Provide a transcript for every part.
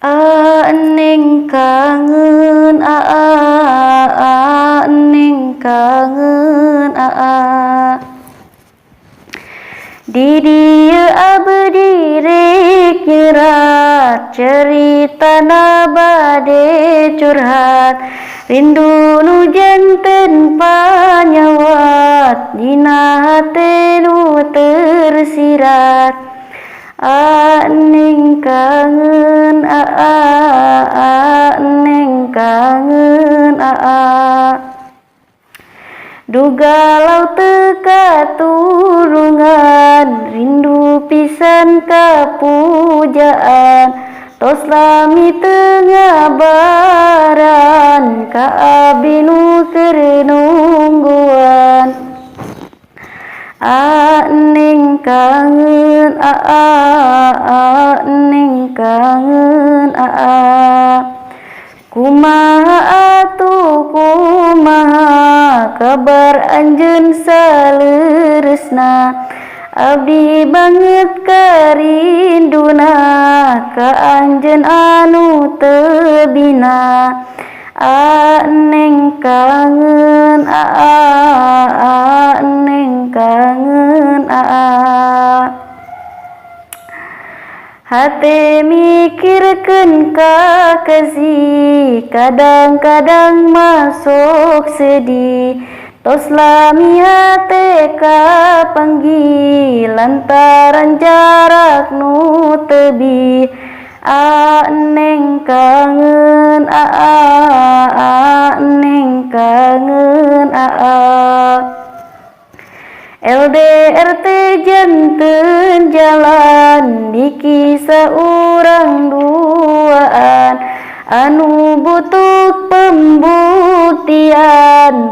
Ning kangen ning kangen di dieu abdi rek nyerat cerita bade curhat rindu nu janten panyawat dina hate nu tersirat ning kangen ning kangen dugalau teka turungan rindu pisan kapujaan tos lami tengah baran ka abdi nu keur nungguan ning kangen ning kangen kumaha atuh kumaha kabar anjeun saleureusna abdi banget karinduna ka anjeun anu teu bina ning kangen ning kangen hate mikirkeun kakasih kadang-kadang masuk sedih tos lami hate kapanggih lantaran jarak nu tebih ning kangen ning kangen LDR teh janten jalan dikisah urang duaan anu butuh pembuktian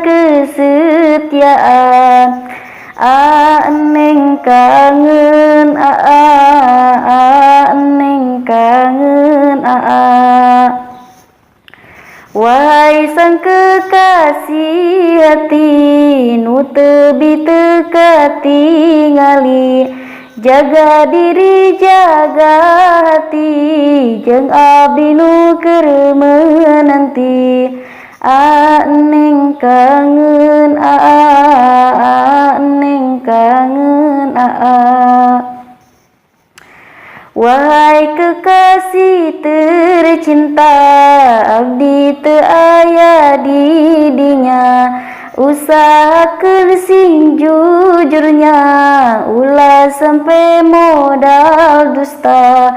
kesetiaan ning kangen ning kangen wahai sang kekasih hati nu teu biteu katingali jaga diri jaga hati jeung abdi nu keur menanti ning kangen ning kangen wahai kekasih tercinta abdi teu aya di dinya usahakeun sing jujurnya ulah sampai modal dusta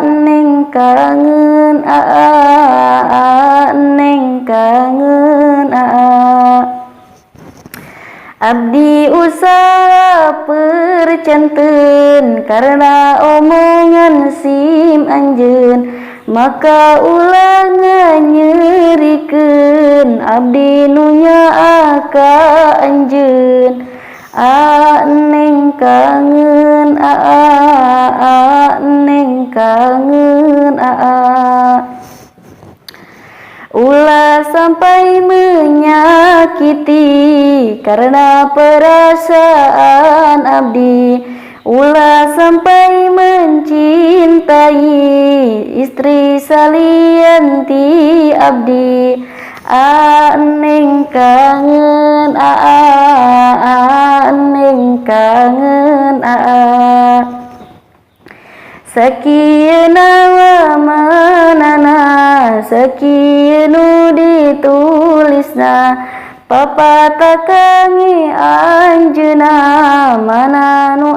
ning kangen ning kangen abdi usaha percanten karena omongan sim anjeun maka ulah nganyerikeun abdi nu nyaah ka anjeun ning kangen ning kangen ulah sampai menyakiti karena perasaan abdi ulah sampai mencintai istri salianti abdi ning kangen ning kangen sakieuna wamanana sakieunu ditulisna papata kangi anjeunna mana nu